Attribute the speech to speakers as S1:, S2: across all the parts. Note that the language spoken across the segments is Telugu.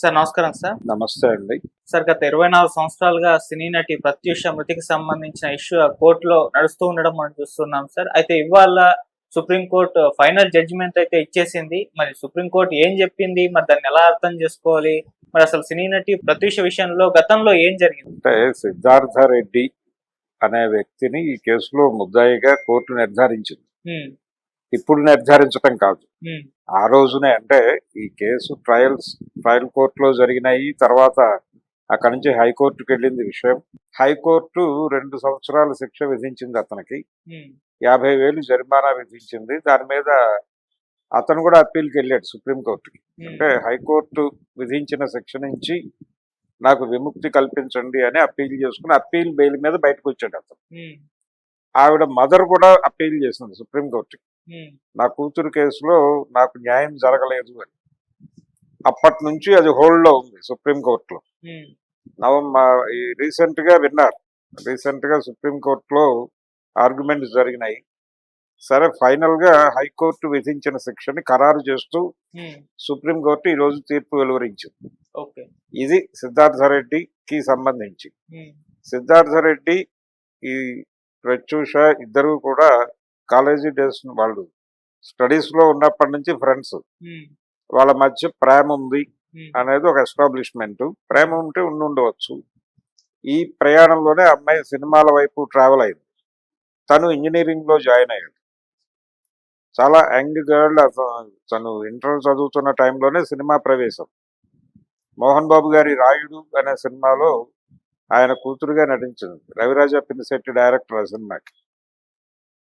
S1: సార్ నమస్కారం సార్.
S2: నమస్తే అండి.
S1: సార్ గత 24 సంవత్సరాలుగా సినీ నటి ప్రత్యూష మృతికి సంబంధించిన ఇష్యూ కోర్టులో నడుస్తూ ఉండడం మనం చూస్తున్నాం సార్. అయితే ఇవాళ సుప్రీం కోర్ట్ ఫైనల్ జడ్జిమెంట్ అయితే ఇచ్చేసింది. మరి సుప్రీం కోర్ట్ ఏం చెప్పింది? మరి దాన్ని ఎలా అర్థం చేసుకోవాలి? మరి అసలు సినీ నటి ప్రత్యూష విషయంలో గతంలో ఏం జరిగింది?
S2: అంటే సిద్ధార్థ రెడ్డి అనే వ్యక్తిని ఈ కేసులో ముద్దాయిగా కోర్టు నిర్ధారించింది.
S1: హ్మ్.
S2: ఇప్పుడు నిర్ధారించడం కాదు.
S1: హ్మ్.
S2: ఆ రోజునే అంటే ఈ కేసు ట్రయల్ కోర్టులో జరిగినాయి. తర్వాత అక్కడి నుంచి హైకోర్టుకు వెళ్ళింది విషయం. హైకోర్టు 2 సంవత్సరాల శిక్ష విధించింది అతనికి.
S1: హ్మ్.
S2: 50,000 జరిమానా విధించింది. దాని మీద అతను కూడా అప్పీల్కి వెళ్ళాడు సుప్రీంకోర్టుకి. అంటే హైకోర్టు విధించిన శిక్ష నుంచి నాకు విముక్తి కల్పించండి అని అప్పీల్ చేసుకుని అప్పీల్ బెయిల్ మీద బయటకు వచ్చాడు అతను.
S1: హ్మ్.
S2: ఆవిడ మదర్ కూడా అప్పీల్ చేసింది సుప్రీంకోర్టుకి.
S1: హ్మ్.
S2: నా కూతురు కేసులో నాకు న్యాయం జరగలేదు అని. అప్పటి నుంచి అది హోల్డ్ లో ఉంది సుప్రీంకోర్టులో.
S1: హ్మ్.
S2: రీసెంట్ గా విన్నారు. రీసెంట్ గా సుప్రీంకోర్టులో ఆర్గ్యుమెంట్స్ జరిగినాయి. సరే ఫైనల్ గా హైకోర్టు విధించిన శిక్షని ఖరారు చేస్తూ
S1: హ్మ్.
S2: సుప్రీంకోర్టు ఈ రోజు తీర్పు వెలువరించింది.
S1: ఓకే.
S2: ఇది సిద్ధార్థ రెడ్డికి సంబంధించి.
S1: హ్మ్.
S2: సిద్ధార్థ రెడ్డి ఈ ప్రత్యూష ఇద్దరు కూడా కాలేజీ డేస్ వాళ్ళు స్టడీస్ లో ఉన్నప్పటి నుంచి ఫ్రెండ్స్.
S1: హ్మ్.
S2: వాళ్ళ మధ్య ప్రేమ ఉంది
S1: హ్మ్.
S2: అనేది ఒక ఎస్టాబ్లిష్మెంట్. ప్రేమ ఉంటే ఉండవచ్చు. ఈ ప్రయాణంలోనే అమ్మాయి సినిమాల వైపు ట్రావెల్ అయింది. తను ఇంజనీరింగ్ లో జాయిన్ అయ్యాడు. చాలా యంగ్ గర్ల్. తను ఇంటర్ చదువుతున్న టైంలోనే సినిమా ప్రవేశం. మోహన్ బాబు గారి రాయుడు అనే సినిమాలో ఆయన కూతురుగా నటించింది. రవిరాజ పినిశెట్టి డైరెక్టర్ ఆ సినిమాకి.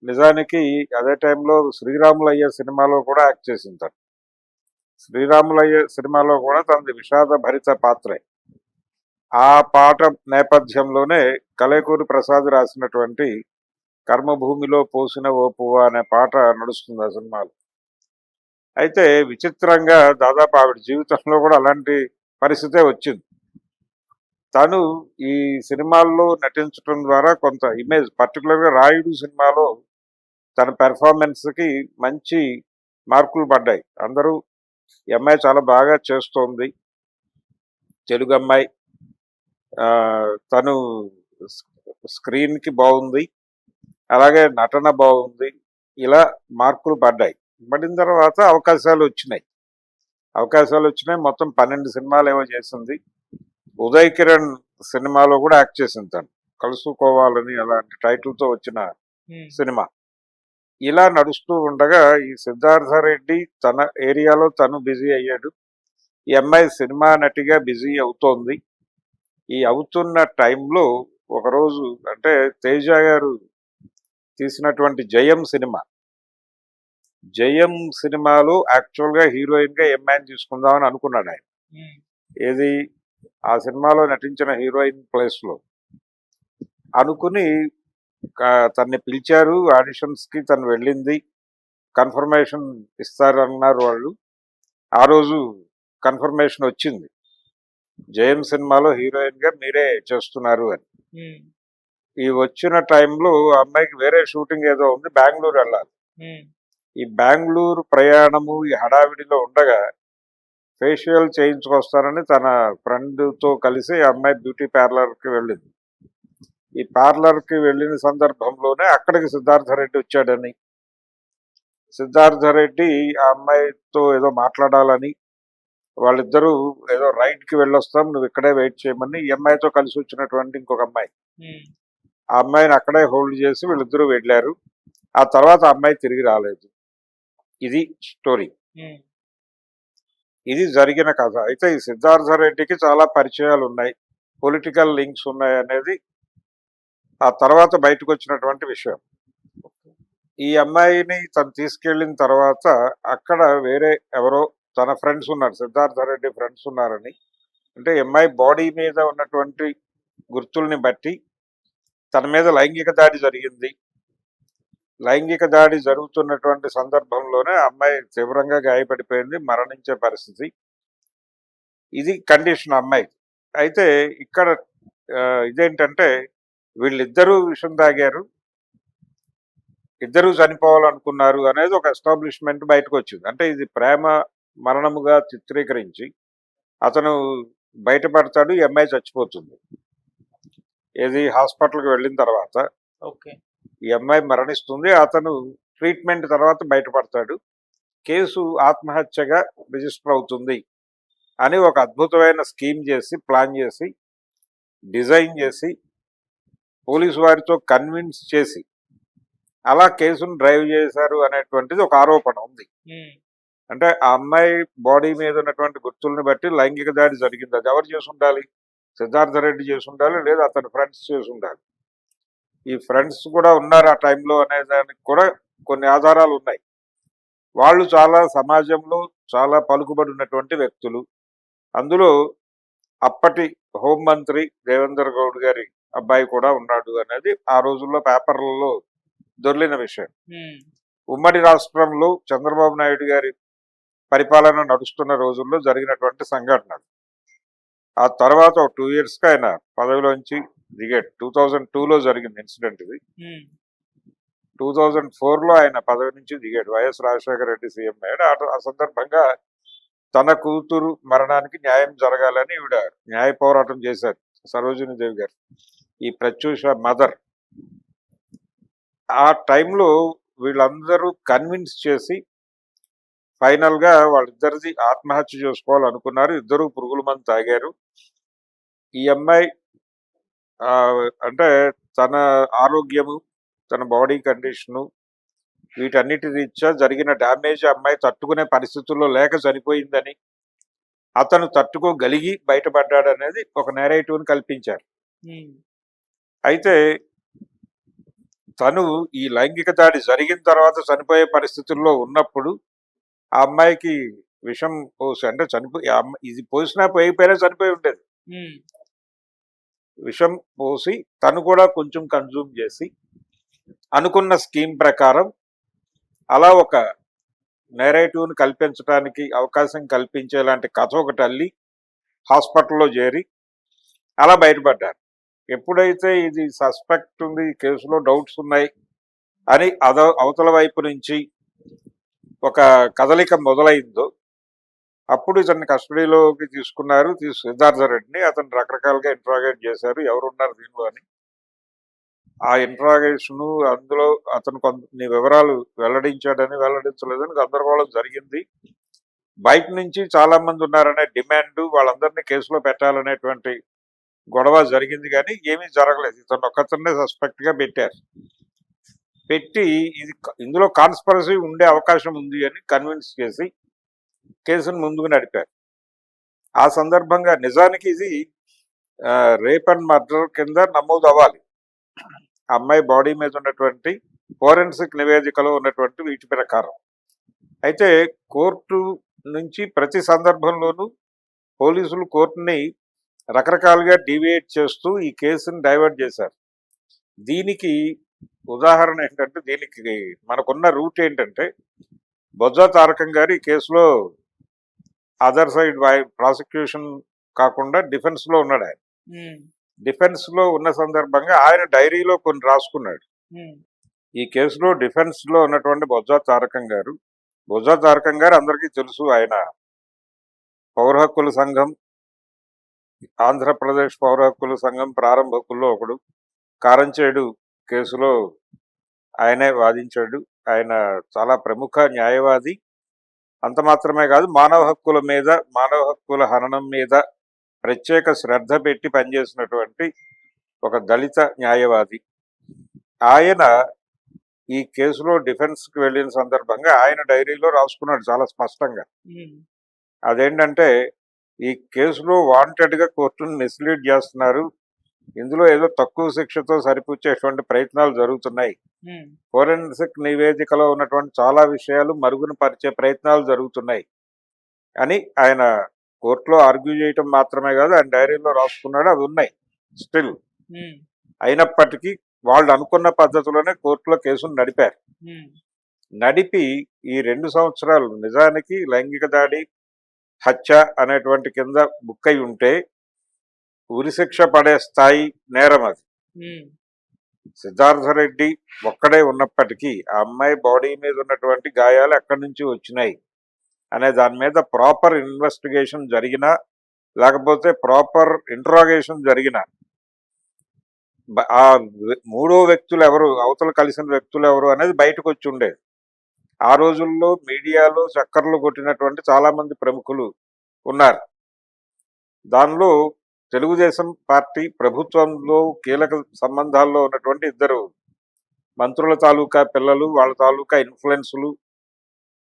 S2: నిజానికి అదే టైంలో శ్రీరాములయ్య సినిమాలో కూడా యాక్ట్ చేసింది తను. శ్రీరాములయ్య సినిమాలో కూడా తనది విషాద భరిత పాత్రే. ఆ పాట నేపథ్యంలోనే కలేకూరి ప్రసాద్ రాసినటువంటి కర్మభూమిలో పోసిన ఓ పువ్వ అనే పాట నడుస్తుంది ఆ సినిమాలో. అయితే విచిత్రంగా దాదాపు ఆవిడ జీవితంలో కూడా అలాంటి పరిస్థితే వచ్చింది. తను ఈ సినిమాల్లో నటించడం ద్వారా కొంత ఇమేజ్, పర్టికులర్గా రాయుడు సినిమాలో తన పెర్ఫార్మెన్స్కి మంచి మార్కులు పడ్డాయి. అందరూ ఈ అమ్మాయి చాలా బాగా చేస్తోంది, తెలుగు అమ్మాయి, తను స్క్రీన్కి బాగుంది, అలాగే నటన బాగుంది, ఇలా మార్కులు పడ్డాయి. పడిన తర్వాత అవకాశాలు వచ్చినాయి. మొత్తం 12 సినిమాలు ఏమో చేసింది. ఉదయ్ కిరణ్ సినిమాలో కూడా యాక్ట్ చేసింది తను, కలుసుకోవాలని అలాంటి టైటిల్తో వచ్చిన సినిమా. ఇలా నడుస్తూ ఉండగా ఈ సిద్ధార్థ రెడ్డి తన ఏరియాలో తను బిజీ అయ్యాడు. ఈ అమ్మాయి సినిమా నటిగా బిజీ అవుతోంది. ఈ అవుతున్న టైంలో ఒకరోజు అంటే తేజ గారు తీసినటువంటి జయం సినిమాలో యాక్చువల్గా హీరోయిన్గా ఈ అమ్మాయిని తీసుకుందామని అనుకున్నాడు ఆయన. ఏది ఆ సినిమాలో నటించిన హీరోయిన్ ప్లేస్లో అనుకుని తన్ని పిలిచారు ఆడిషన్స్కి. తను వెళ్ళింది. కన్ఫర్మేషన్ ఇస్తారన్నారు వాళ్ళు. ఆ రోజు కన్ఫర్మేషన్ వచ్చింది, జయం సినిమాలో హీరోయిన్గా మీరే చేస్తున్నారు అని. ఈ వచ్చిన టైంలో అమ్మాయికి వేరే షూటింగ్ ఏదో ఉంది, బెంగళూరు వెళ్ళాలి. ఈ బెంగళూరు ప్రయాణము ఈ హడావిడిలో ఉండగా ఫేషియల్ చేయించుకొస్తానని తన ఫ్రెండ్తో కలిసి అమ్మాయి బ్యూటీ పార్లర్కి వెళ్ళింది. ఈ పార్లర్కి వెళ్ళిన సందర్భంలోనే అక్కడికి సిద్ధార్థ రెడ్డి వచ్చాడని, సిద్ధార్థ రెడ్డి ఆ అమ్మాయితో ఏదో మాట్లాడాలని, వాళ్ళిద్దరూ ఏదో రైడ్కి వెళ్ళొస్తాం, నువ్వు ఇక్కడే వెయిట్ చేయమని ఈ అమ్మాయితో కలిసి వచ్చినటువంటి ఇంకొక అమ్మాయి, ఆ అమ్మాయిని అక్కడే హోల్డ్ చేసి వీళ్ళిద్దరూ వెళ్ళారు. ఆ తర్వాత ఆ అమ్మాయి తిరిగి రాలేదు. ఇది స్టోరీ. ఇది జరిగిన కథ. అయితే ఈ సిద్ధార్థ రెడ్డికి చాలా పరిచయాలు ఉన్నాయి, పొలిటికల్ లింక్స్ ఉన్నాయి అనేది ఆ తర్వాత బయటకు వచ్చినటువంటి విషయం. ఈ అమ్మాయిని తను తీసుకెళ్ళిన తర్వాత అక్కడ వేరే ఎవరో తన ఫ్రెండ్స్ ఉన్నారు, సిద్ధార్థ రెడ్డి ఫ్రెండ్స్ ఉన్నారని, అంటే అమ్మాయి బాడీ మీద ఉన్నటువంటి గుర్తుల్ని బట్టి తన మీద లైంగిక దాడి జరిగింది. లైంగిక దాడి జరుగుతున్నటువంటి సందర్భంలోనే అమ్మాయి తీవ్రంగా గాయపడిపోయింది, మరణించే పరిస్థితి. ఇది కండిషన్ అమ్మాయి. అయితే ఇక్కడ ఇదేంటంటే వీళ్ళిద్దరూ విషం తాగారు, ఇద్దరూ చనిపోవాలనుకున్నారు అనేది ఒక ఎస్టాబ్లిష్మెంట్ బయటకు వచ్చింది. అంటే ఇది ప్రేమ మరణముగా చిత్రీకరించి అతను బయటపడతాడు, ఈ అమ్మాయి చచ్చిపోతుంది. ఏది హాస్పిటల్కి వెళ్ళిన తర్వాత
S1: ఓకే.
S2: ఈ అమ్మాయి మరణిస్తుంది. అతను ట్రీట్మెంట్ తర్వాత బయటపడతాడు. కేసు ఆత్మహత్యగా రిజిస్టర్ అవుతుంది అని ఒక అద్భుతమైన స్కీమ్ చేసి, ప్లాన్ చేసి, డిజైన్ చేసి, పోలీసు వారితో కన్విన్స్ చేసి అలా కేసును డ్రైవ్ చేశారు అనేటువంటిది ఒక ఆరోపణ ఉంది. అంటే ఆ అమ్మాయి బాడీ మీద ఉన్నటువంటి గుర్తుల్ని బట్టి లైంగిక దాడి జరిగింది. అది ఎవరు చేసి ఉండాలి? సిద్ధార్థ రెడ్డి చేసి ఉండాలి, లేదా అతని ఫ్రెండ్స్ చేసి ఉండాలి. ఈ ఫ్రెండ్స్ కూడా ఉన్నారు ఆ టైంలో అనే దానికి కూడా కొన్ని ఆధారాలు ఉన్నాయి. వాళ్ళు చాలా సమాజంలో చాలా పలుకుబడి ఉన్నటువంటి వ్యక్తులు. అందులో అప్పటి హోంమంత్రి దేవేందర్ గౌడ్ గారి అబ్బాయి కూడా ఉన్నాడు అనేది ఆ రోజుల్లో పేపర్లలో దొర్లిన విషయం. ఉమ్మడి రాష్ట్రంలో చంద్రబాబు నాయుడు గారి పరిపాలన నడుస్తున్న రోజుల్లో జరిగినటువంటి సంఘటన. ఆ తర్వాత ఒక 2 yearsకి ఆయన పదవిలోంచి దిగాడు. 2002లో జరిగింది ఇన్సిడెంట్ ఇది. 2004లో ఆయన పదవి నుంచి దిగాడు. వైఎస్ రాజశేఖర రెడ్డి సీఎం అయ్యాడు. ఆ సందర్భంగా తన కూతురు మరణానికి న్యాయం జరగాలని ఈవిడ న్యాయ పోరాటం చేశారు, సరోజిని దేవి గారు, ఈ ప్రత్యూష మదర్. ఆ టైంలో వీళ్ళందరూ కన్విన్స్ చేసి ఫైనల్ గా వాళ్ళిద్దరిది ఆత్మహత్య చేసుకోవాలనుకున్నారు. ఇద్దరు పురుగుల మందు తాగారు. ఈ అమ్మాయి అంటే తన ఆరోగ్యము, తన బాడీ కండిషను, వీటన్నిటి రీత్యా జరిగిన డ్యామేజ్ అమ్మాయి తట్టుకునే పరిస్థితుల్లో లేక చనిపోయిందని, అతను తట్టుకోగలిగి బయటపడ్డాడనేది ఒక నేరేటివ్ని కల్పించారు. అయితే తను ఈ లైంగిక దాడి జరిగిన తర్వాత చనిపోయే పరిస్థితుల్లో ఉన్నప్పుడు ఆ అమ్మాయికి విషం పోసి, అంటే ఇది పోసినా పోయిపోయినా చనిపోయి ఉండేది. విషం పోసి తను కూడా కొంచెం కన్జ్యూమ్ చేసి అనుకున్న స్కీమ్ ప్రకారం అలా ఒక నేరేటివ్ని కల్పించడానికి అవకాశం కల్పించేలాంటి కథ ఒకటి అల్లి హాస్పిటల్లో చేరి అలా బయటపడ్డారు. ఎప్పుడైతే ఇది సస్పెక్ట్ ఉంది, కేసులో డౌట్స్ ఉన్నాయి అని అవతల వైపు నుంచి ఒక కదలిక మొదలైందో అప్పుడు ఇతన్ని కస్టడీలోకి తీసుకున్నారు. సిద్ధార్థ రెడ్డిని. అతను రకరకాలుగా ఇంట్రాగేట్ చేశారు, ఎవరున్నారు దీనిలో అని. ఆ ఇంట్రాగేషన్ అందులో అతను కొన్ని వివరాలు వెల్లడించాడని వెల్లడించలేదని గందరగోళం జరిగింది. బయట నుంచి చాలా మంది ఉన్నారనే డిమాండ్, వాళ్ళందరినీ కేసులో పెట్టాలనేటువంటి గొడవ జరిగింది, కానీ ఏమీ జరగలేదు. ఇతను ఒక్కతన్నే సస్పెక్ట్ గా పెట్టారు. పెట్టి ఇందులో కాన్స్పరసీ ఉండే అవకాశం ఉంది అని కన్విన్స్ చేసి కేసును ముందుకు నడిపారు. ఆ సందర్భంగా నిజానికి ఇది రేప్ అండ్ మర్డర్ కింద నమోదు అవ్వాలి. అమ్మాయి బాడీ మీద ఉన్నటువంటి ఫోరెన్సిక్ నివేదికలో ఉన్నటువంటి వీటి ప్రకారం. అయితే కోర్టు నుంచి ప్రతి సందర్భంలోనూ పోలీసులు కోర్టుని రకరకాలుగా డీవియేట్ చేస్తూ ఈ కేసుని డైవర్ట్ చేశారు. దీనికి ఉదాహరణ ఏంటంటే, దీనికి మనకున్న రూట్ ఏంటంటే, బొజ్జా తారకం గారు ఈ కేసులో అదర్ సైడ్ ప్రాసిక్యూషన్ కాకుండా డిఫెన్స్ లో ఉన్నాడు. ఆయన డిఫెన్స్ లో ఉన్న సందర్భంగా ఆయన డైరీలో కొన్ని రాసుకున్నాడు. ఈ కేసులో డిఫెన్స్ లో ఉన్నటువంటి బొజ్జా తారకం గారు అందరికీ తెలుసు. ఆయన పౌర హక్కుల సంఘం, ఆంధ్రప్రదేశ్ పౌర హక్కుల సంఘం ప్రారంభకుల్లో ఒకడు. కారంచేడు కేసులో ఆయనే వాదించాడు. ఆయన చాలా ప్రముఖ న్యాయవాది. అంత మాత్రమే కాదు, మానవ హక్కుల హననం మీద ప్రత్యేక శ్రద్ధ పెట్టి పనిచేసినటువంటి ఒక దళిత న్యాయవాది. ఆయన ఈ కేసులో డిఫెన్స్కి వెళ్ళిన సందర్భంగా ఆయన డైరీలో రాసుకున్నాడు చాలా స్పష్టంగా. అదేంటంటే, ఈ కేసులో వాంటెడ్గా కోర్టును మిస్లీడ్ చేస్తున్నారు, ఇందులో ఏదో తక్కువ శిక్షతో సరిపుచ్చేటువంటి ప్రయత్నాలు జరుగుతున్నాయి, ఫోరెన్సిక్ నివేదికలో ఉన్నటువంటి చాలా విషయాలు మరుగున పరిచే ప్రయత్నాలు జరుగుతున్నాయి అని ఆయన కోర్టులో ఆర్గ్యూ చేయటం మాత్రమే కాదు, ఆయన డైరీలో రాసుకున్నాడు. అవి ఉన్నాయి స్టిల్. అయినప్పటికీ వాళ్ళు అనుకున్న పద్ధతిలోనే కోర్టులో కేసును నడిపారు. నడిపి ఈ 2 సంవత్సరాలు నిజానికి లైంగిక దాడి, హత్య అనేటువంటి కింద బుక్ అయి ఉంటే ఉరిశిక్ష పడే స్థాయి నేరం అది. సిద్ధార్థ రెడ్డి ఒక్కడే ఉన్నప్పటికీ ఆ అమ్మాయి బాడీ మీద ఉన్నటువంటి గాయాలు ఎక్కడి నుంచి వచ్చినాయి అనే దాని మీద ప్రాపర్ ఇన్వెస్టిగేషన్ జరిగినా లేకపోతే ప్రాపర్ ఇంట్రాగేషన్ జరిగిన ఆ మూడో వ్యక్తులు ఎవరు, అవతల కలిసిన వ్యక్తులు ఎవరు అనేది బయటకు వచ్చి ఉండేది. ఆ రోజుల్లో మీడియాలో చక్కర్లు కొట్టినటువంటి చాలా మంది ప్రముఖులు ఉన్నారు. దానిలో తెలుగుదేశం పార్టీ ప్రభుత్వంలో కీలక సంబంధాల్లో ఉన్నటువంటి ఇద్దరు మంత్రుల తాలూకా పిల్లలు, వాళ్ళ తాలూకా ఇన్ఫ్లుయెన్సులు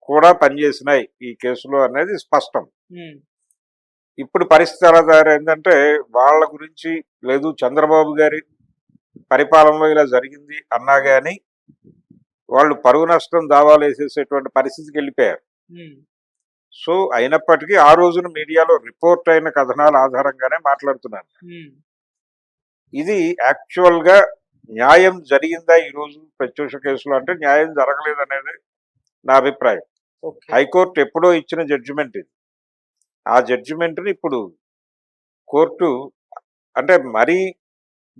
S2: కూడా పనిచేసినాయి ఈ కేసులో అనేది స్పష్టం. ఇప్పుడు పరిస్థితి ఎలా తయారైందంటే వాళ్ళ గురించి లేదు, చంద్రబాబు గారి పరిపాలనలో ఇలా జరిగింది అన్నా గాని వాళ్ళు పరువు నష్టం దావాలు వేసేసేటువంటి పరిస్థితికి వెళ్ళిపోయారు. సో అయినప్పటికీ ఆ రోజున మీడియాలో రిపోర్ట్ అయిన కథనాల ఆధారంగానే మాట్లాడుతున్నాను. ఇది యాక్చువల్ గా న్యాయం జరిగిందా ఈ రోజు ప్రత్యక్ష కేసులో అంటే న్యాయం జరగలేదనేది నా అభిప్రాయం. హైకోర్టు ఎప్పుడో ఇచ్చిన జడ్జిమెంట్ ఇది. ఆ జడ్జిమెంట్ ని ఇప్పుడు కోర్టు అంటే మరీ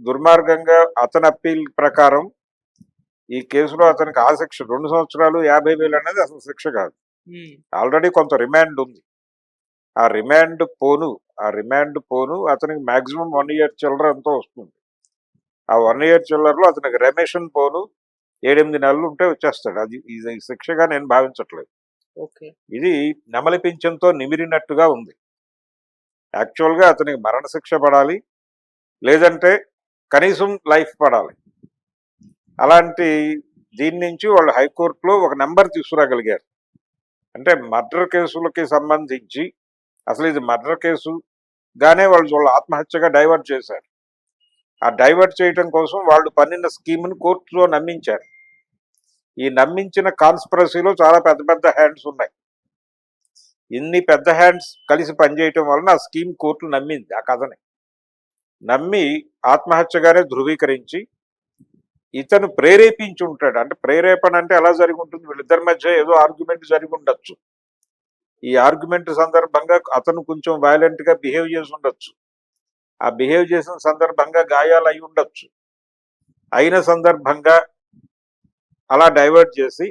S2: దుర్మార్గంగా అతని అప్పీల్ ప్రకారం ఈ కేసులో అతనికి ఆ శిక్ష 2 సంవత్సరాలు 50,000 అనేది అసలు శిక్ష కాదు. ఆల్రెడీ కొంత రిమాండ్ ఉంది. ఆ రిమాండ్ పోను అతనికి మాక్సిమం 1 year చిల్లర ఎంతో వస్తుంది. ఆ 1 year చిల్లరలో అతనికి రెమిషన్ పోను 7-8 నెలలు ఉంటే వచ్చేస్తాడు. అది ఇది శిక్షగా నేను భావించట్లేదు. ఇది నెమలి పింఛంతో నిమిరినట్టుగా ఉంది. యాక్చువల్గా అతనికి మరణశిక్ష పడాలి, లేదంటే కనీసం లైఫ్ పడాలి. అలాంటి దీని నుంచి వాళ్ళు హైకోర్టులో ఒక నెంబర్ తీసుకురాగలిగారు. అంటే మర్డర్ కేసులకి సంబంధించి అసలు ఇది మర్డర్ కేసు గానే వాళ్ళు ఆత్మహత్యగా డైవర్ట్ చేశారు. ఆ డైవర్ట్ చేయడం కోసం వాళ్ళు పన్నిన స్కీమ్ని కోర్టులో నమ్మించారు. ఈ నమ్మించిన కాన్స్పిరసీలో చాలా పెద్ద పెద్ద హ్యాండ్స్ ఉన్నాయి. ఇన్ని పెద్ద హ్యాండ్స్ కలిసి పనిచేయటం వలన ఆ స్కీమ్ కోర్టు నమ్మింది. ఆ కథని నమ్మి ఆత్మహత్యగానే ధృవీకరించి ఇతను ప్రేరేపించి ఉంటాడు. అంటే ప్రేరేపణ అంటే ఎలా జరిగి ఉంటుంది, వీళ్ళిద్దరి మధ్య ఏదో ఆర్గ్యుమెంట్ జరిగి ఉండొచ్చు. ఈ ఆర్గ్యుమెంట్ సందర్భంగా అతను కొంచెం వైలెంట్ గా బిహేవ్ చేసి ఉండొచ్చు. ఆ బిహేవ్ చేసిన సందర్భంగా గాయాలు అయి ఉండొచ్చు. అయిన సందర్భంగా అలా డైవర్ట్ చేసి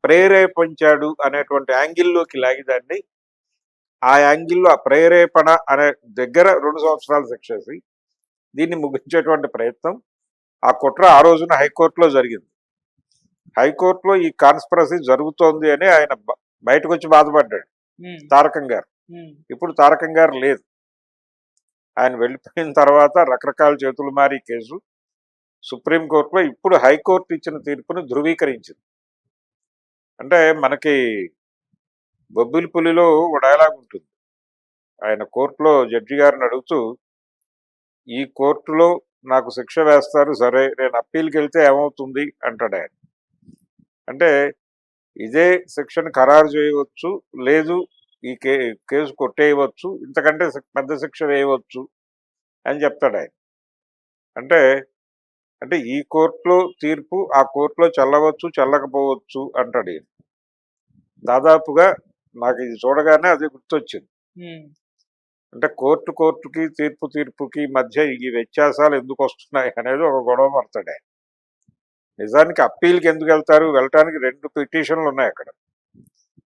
S2: ప్రేరేపించాడు అనేటువంటి యాంగిల్లోకి లాగిదాన్ని ఆ యాంగిల్లో ఆ ప్రేరేపణ అనే దగ్గర 2 సంవత్సరాలు శిక్ష వేసి దీన్ని ముగించేటువంటి ప్రయత్నం ఆ కుట్ర ఆ రోజున హైకోర్టులో జరిగింది. హైకోర్టులో ఈ కాన్స్పిరసీ జరుగుతోంది అని ఆయన బయటకు వచ్చి బాధపడ్డాడు తారకం గారు. ఇప్పుడు తారకం గారు లేదు. ఆయన వెళ్ళిపోయిన తర్వాత రకరకాల చేతులు మారి కేసు సుప్రీంకోర్టులో ఇప్పుడు హైకోర్టు ఇచ్చిన తీర్పును ధృవీకరించింది. అంటే మనకి బొబ్బిలి పులిలో ఒక డైలాగ్ ఉంటుంది. ఆయన కోర్టులో జడ్జి గారిని అడుగుతూ, ఈ కోర్టులో నాకు శిక్ష వేస్తారు, సరే నేను అప్పీల్కి వెళ్తే ఏమవుతుంది అంటాడు ఆయన. అంటే ఇదే శిక్షను ఖరారు చేయవచ్చు, లేదు ఈ కేసు కొట్టేయవచ్చు, ఇంతకంటే పెద్ద శిక్ష వేయవచ్చు అని చెప్తాడు ఆయన. అంటే అంటే ఈ కోర్టులో తీర్పు ఆ కోర్టులో చెల్లవచ్చు, చెల్లకపోవచ్చు అంటాడు ఈయన. దాదాపుగా నాకు ఇది చూడగానే అది గుర్తొచ్చింది. అంటే కోర్టుకి తీర్పుకి మధ్య ఈ వ్యత్యాసాలు ఎందుకు వస్తున్నాయి అనేది ఒక గొడవ పడతాడు ఆయన. నిజానికి అప్పీల్కి ఎందుకు వెళ్తారు, వెళ్ళటానికి 2 పిటిషన్లు ఉన్నాయి అక్కడ.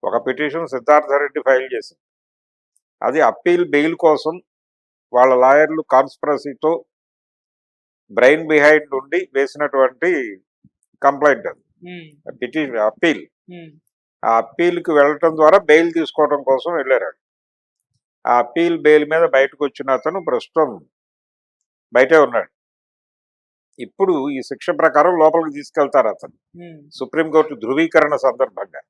S2: ఒక పిటిషన్ సిద్ధార్థరెడ్డి ఫైల్ చేసింది, అది అప్పీల్ బెయిల్ కోసం వాళ్ళ లాయర్లు కాన్స్పిరసీతో బ్రెయిన్ బిహైండ్ ఉండి వేసినటువంటి కంప్లైంట్. అది పిటిషన్ అప్పీల్. ఆ అప్పీల్కి వెళ్ళటం ద్వారా బెయిల్ తీసుకోవడం కోసం వెళ్ళారు. ఆ అప్పీల్ బెయిల్ మీద బయటకు వచ్చిన అతను ప్రస్తుతం బయటే ఉన్నాడు. ఇప్పుడు ఈ శిక్ష ప్రకారం లోపలికి తీసుకెళ్తారు అతను. సుప్రీంకోర్టు ధృవీకరణ సందర్భంగా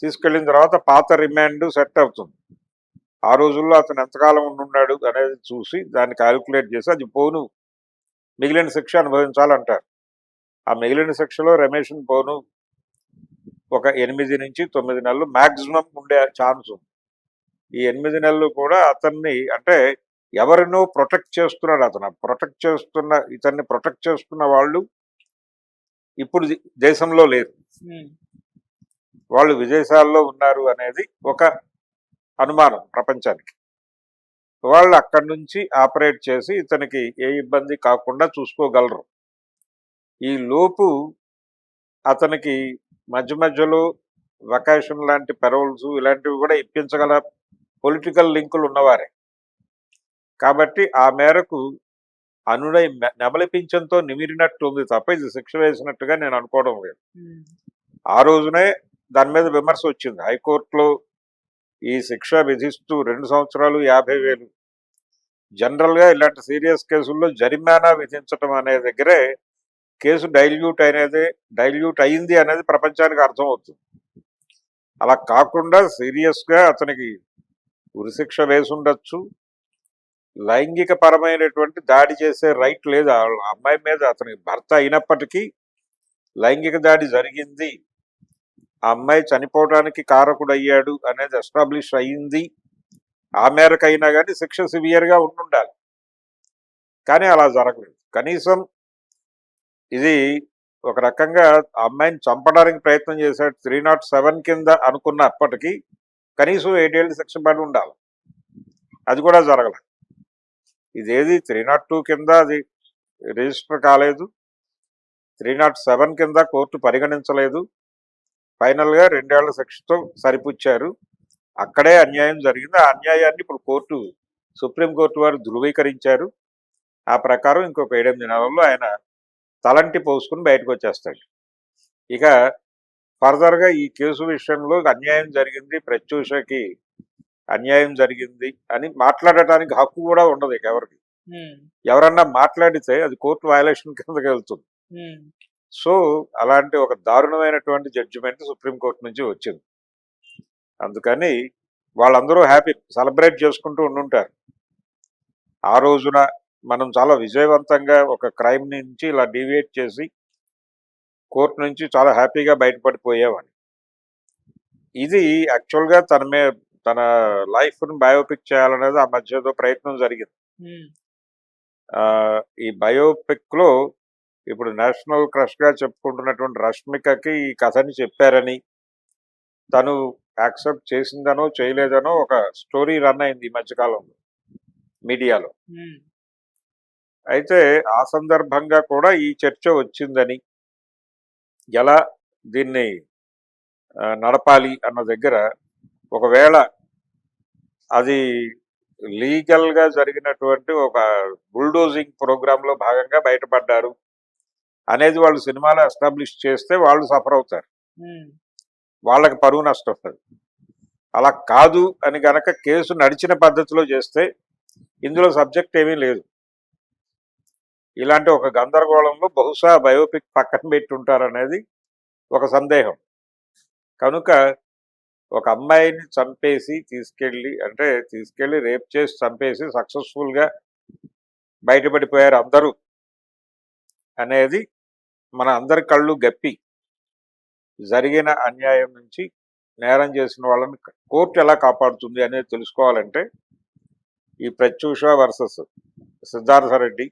S2: తీసుకెళ్లిన తర్వాత పాత రిమాండ్ సెట్ అవుతుంది. ఆ రోజుల్లో అతను ఎంతకాలం ఉండున్నాడు అనేది చూసి దాన్ని క్యాలిక్యులేట్ చేసి అది పోను మిగిలిన శిక్ష అనుభవించాలంటారు. ఆ మిగిలిన శిక్షలో రెమిషన్ పోను ఒక 8 నుంచి 9 నెలలు మ్యాక్సిమం ఉండే ఛాన్స్ ఉంది. ఈ 8 నెలలు కూడా అతన్ని అంటే ఎవరినో ప్రొటెక్ట్ చేస్తున్నాడు. అతను ఇతన్ని ప్రొటెక్ట్ చేస్తున్న వాళ్ళు ఇప్పుడు దేశంలో లేరు, వాళ్ళు విదేశాల్లో ఉన్నారు అనేది ఒక అనుమానం ప్రపంచానికి. వాళ్ళు అక్కడి నుంచి ఆపరేట్ చేసి ఇతనికి ఏ ఇబ్బంది కాకుండా చూసుకోగలరు. ఈ లోపు అతనికి మధ్యలో వెకేషన్ లాంటి పెరోల్స్ ఇలాంటివి కూడా ఇప్పించగల పొలిటికల్ లింకులు ఉన్నవారే. కాబట్టి ఆ మేరకు అనునయ నెమలి పింఛంతో నిమిరినట్టు ఉంది తప్ప ఇది శిక్ష వేసినట్టుగా నేను అనుకోవడం లేదు. ఆ రోజునే దాని మీద విమర్శ వచ్చింది హైకోర్టులో. ఈ శిక్ష విధిస్తూ 2 సంవత్సరాలు 50,000 జనరల్ గా ఇలాంటి సీరియస్ కేసుల్లో జరిమానా విధించడం అనే దగ్గరే కేసు డైల్యూట్ అయింది అనేది ప్రపంచానికి అర్థమవుతుంది. అలా కాకుండా సీరియస్ గా అతనికి ఉరిశిక్ష వేసుండొచ్చు. లైంగిక పరమైనటువంటి దాడి చేసే రైట్ లేదు ఆ అమ్మాయి మీద. అతనికి భర్త అయినప్పటికీ లైంగిక దాడి జరిగింది, ఆ అమ్మాయి చనిపోవడానికి కారకుడయ్యాడు అనేది ఎస్టాబ్లిష్ అయ్యింది. ఆ మేరకైనా కానీ శిక్ష సివియర్ గా ఉండాలి. కానీ అలా జరగలేదు. కనీసం ఇది ఒక రకంగా ఆ అమ్మాయిని చంపడానికి ప్రయత్నం చేశాడు 307 కింద అనుకున్నప్పటికీ కనీసం 7 ఏళ్ళు శిక్ష పడి ఉండాలి. అది కూడా జరగలేదు. ఇదేది 302 కింద అది రిజిస్టర్ కాలేదు, 307 కింద కోర్టు పరిగణించలేదు. ఫైనల్ గా 2 ఏళ్ల శిక్షతో సరిపుచ్చారు. అక్కడే అన్యాయం జరిగింది. ఆ అన్యాయాన్ని ఇప్పుడు సుప్రీంకోర్టు వారు ధృవీకరించారు. ఆ ప్రకారం ఇంకొక 7-8 నెలల్లో ఆయన తలంటి పోసుకుని బయటకు వచ్చేస్తాడు. ఇక ఫర్దర్ గా ఈ కేసు విషయంలో అన్యాయం జరిగింది, ప్రత్యూషకి అన్యాయం జరిగింది అని మాట్లాడటానికి హక్కు కూడా ఉండదు ఇక ఎవరికి. ఎవరన్నా మాట్లాడితే అది కోర్టు వయలేషన్ కిందకి వెళ్తుంది. సో అలాంటి ఒక దారుణమైనటువంటి జడ్జిమెంట్ సుప్రీంకోర్టు నుంచి వచ్చింది. అందుకని వాళ్ళందరూ హ్యాపీ సెలబ్రేట్ చేసుకుంటూ ఉండుంటారు. ఆ రోజున మనం చాలా విజయవంతంగా ఒక క్రైమ్ నుంచి ఇలా డీవియేట్ చేసి కోర్టు నుంచి చాలా హ్యాపీగా బయటపడిపోయామని. ఇది యాక్చువల్గా తన లైఫ్ను బయోపిక్ చేయాలనేది ఆ మధ్య ఏదో ప్రయత్నం జరిగింది. ఈ బయోపిక్ లో ఇప్పుడు నేషనల్ క్రష్ గా చెప్పుకుంటున్నటువంటి రష్మికకి ఈ కథని చెప్పారని, తను యాక్సెప్ట్ చేసిందనో చేయలేదనో ఒక స్టోరీ రన్ అయింది ఈ మధ్యకాలంలో మీడియాలో. అయితే ఆ సందర్భంగా కూడా ఈ చర్చ వచ్చిందని, ఎలా దీన్ని నడపాలి అన్న దగ్గర ఒకవేళ అది లీగల్ గా జరిగినటువంటి ఒక బుల్డోజింగ్ ప్రోగ్రామ్ లో భాగంగా బయటపడ్డారు అనేది వాళ్ళు సినిమాలో ఎస్టాబ్లిష్ చేస్తే వాళ్ళు సఫర్ అవుతారు, వాళ్ళకి పరువు నష్టం వస్తుంది. అలా కాదు అని గనక కేసు నడిచిన పద్ధతిలో చేస్తే ఇందులో సబ్జెక్ట్ ఏమీ లేదు. ఇలాంటి ఒక గందరగోళంలో బహుశా బయోపిక్ పక్కన పెట్టుంటారనేది ఒక సందేహం. కనుక ఒక అమ్మాయిని తీసుకెళ్లి రేప్ చేసి చంపేసి సక్సెస్ఫుల్ గా బయటపడిపోయారు అందరూ అనేది మన అందరి కళ్ళు గప్పి, జరిగిన అన్యాయం నుంచి నేరం చేసిన వాళ్ళని కోర్టు ఎలా కాపాడుతుంది అనేది తెలుసుకోవాలంటే ఈ ప్రత్యూష వర్సెస్ సిద్ధార్థ రెడ్డి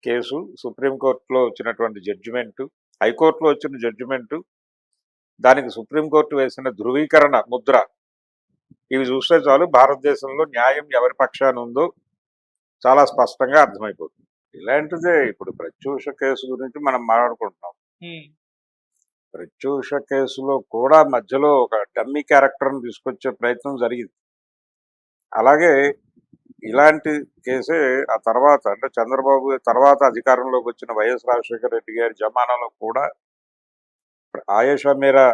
S2: కేసు, సుప్రీంకోర్టులో వచ్చినటువంటి జడ్జిమెంటు, హైకోర్టులో వచ్చిన జడ్జిమెంటు, దానికి సుప్రీంకోర్టు వేసిన ధృవీకరణ ముద్ర, ఇవి చూస్తే చాలు భారతదేశంలో న్యాయం ఎవరి పక్షాన ఉందో చాలా స్పష్టంగా అర్థమైపోతుంది. ఇలాంటిదే ఇప్పుడు ప్రత్యూష కేసు గురించి మనం మాట్లాడుకుంటున్నాం. ప్రత్యూష కేసులో కూడా మధ్యలో ఒక డమ్మీ క్యారెక్టర్ని తీసుకొచ్చే ప్రయత్నం జరిగింది. అలాగే ఇలాంటి కేసే ఆ తర్వాత అంటే చంద్రబాబు తర్వాత అధికారంలోకి వచ్చిన వైఎస్ రాజశేఖర రెడ్డి గారి జమానాలో కూడా ఆయేషా మీరా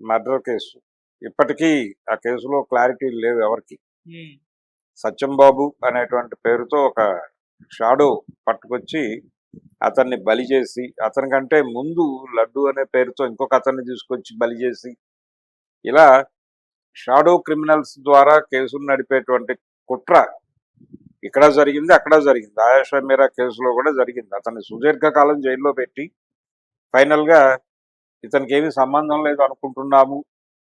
S2: మర్డర్ కేసు, ఇప్పటికీ ఆ కేసులో క్లారిటీ లేవు ఎవరికి. సత్యంబాబు అనేటువంటి పేరుతో ఒక షాడో పట్టుకొచ్చి అతన్ని బలి చేసి, అతనికంటే ముందు లడ్డు అనే పేరుతో ఇంకొక అతన్ని తీసుకొచ్చి బలి చేసి, ఇలా షాడో క్రిమినల్స్ ద్వారా కేసులు నడిపేటువంటి కుట్ర ఇక్కడ జరిగింది, అక్కడ జరిగింది. ఆయేషా మీరా కేసులో కూడా జరిగింది. అతన్ని సుదీర్ఘకాలం జైల్లో పెట్టి ఫైనల్ గా ఇతనికి ఏమీ సంబంధం లేదు అనుకుంటున్నాము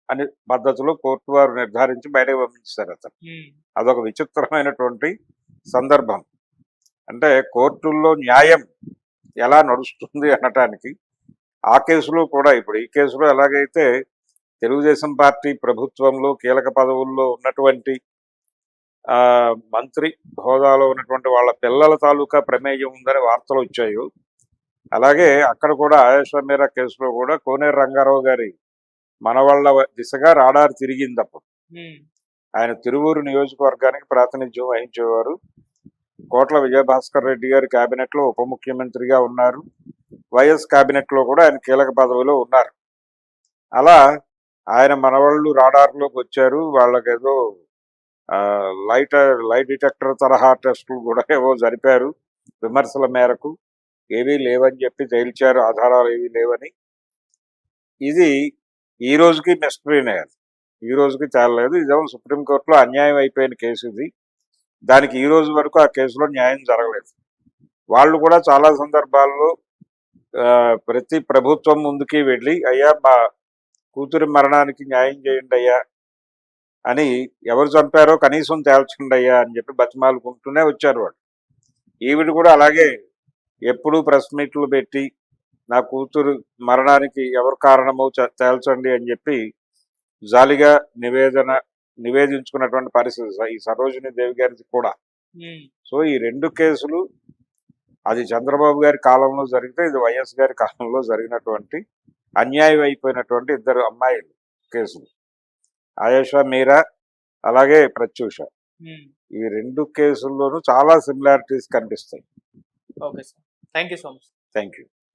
S2: అనే పద్ధతిలో కోర్టు వారు నిర్ధారించి బయటకు పంపించారు అతను. అదొక విచిత్రమైనటువంటి సందర్భం. అంటే కోర్టుల్లో న్యాయం ఎలా నడుస్తుంది అనటానికి ఆ కేసులో కూడా, ఇప్పుడు ఈ కేసులో ఎలాగైతే తెలుగుదేశం పార్టీ ప్రభుత్వంలో కీలక పదవుల్లో ఉన్నటువంటి మంత్రి హోదాలో ఉన్నటువంటి వాళ్ళ పిల్లల తాలూకా ప్రమేయం ఉందని వార్తలు వచ్చాయో, అలాగే అక్కడ కూడా ఆయేషా మీరా కేసులో కూడా కోనేరు రంగారావు గారి మనవాళ్ల దిశగా రాడార్ తిరిగింది. అప్పుడు ఆయన తిరువూరు నియోజకవర్గానికి ప్రాతినిధ్యం వహించేవారు. కోట్ల విజయభాస్కర్ రెడ్డి గారి కేబినెట్ లో ఉప ముఖ్యమంత్రిగా ఉన్నారు. వైఎస్ కేబినెట్ లో కూడా ఆయన కీలక పదవిలో ఉన్నారు. అలా ఆయన మనవాళ్ళు రాడార్లోకి వచ్చారు. వాళ్ళకేదో లైట్ డిటెక్టర్ తరహా టెస్టులు కూడా ఏవో జరిపారు. విమర్శల మేరకు ఏవీ లేవని చెప్పి తేల్చారు, ఆధారాలు ఏవీ లేవని. ఇది ఈ రోజుకి మిస్టరీనే. ఈ రోజుకి తేలలేదు. ఇదేమో సుప్రీంకోర్టులో అన్యాయం అయిపోయిన కేసు ఇది. దానికి ఈ రోజు వరకు ఆ కేసులో న్యాయం జరగలేదు. వాళ్ళు కూడా చాలా సందర్భాల్లో ప్రతి ప్రభుత్వం ముందుకి వెళ్ళి, అయ్యా మా కూతురి మరణానికి న్యాయం చేయండి అయ్యా అని, ఎవరు చంపారో కనీసం తేల్చండి అయ్యా అని చెప్పి బతిమాలుకుంటూనే వచ్చారు వాళ్ళు. ఈవిడ కూడా అలాగే ఎప్పుడూ ప్రెస్ మీట్లు పెట్టి నా కూతురు మరణానికి ఎవరు కారణమో తేల్చండి అని చెప్పి జాలిగా నివేదించుకున్నటువంటి పరిస్థితి ఈ సరోజిని దేవి గారిది కూడా. సో ఈ రెండు కేసులు, అది చంద్రబాబు గారి కాలంలో జరిగితే, ఇది వైఎస్ గారి కాలంలో జరిగినటువంటి అన్యాయం అయిపోయినటువంటి ఇద్దరు అమ్మాయిలు కేసులు, ఆయేషా మీరా అలాగే ప్రత్యూష. ఈ రెండు కేసుల్లోనూ చాలా సిమిలారిటీస్ కనిపిస్తాయి.
S1: Okay sir, thank you so much.
S2: Thank you.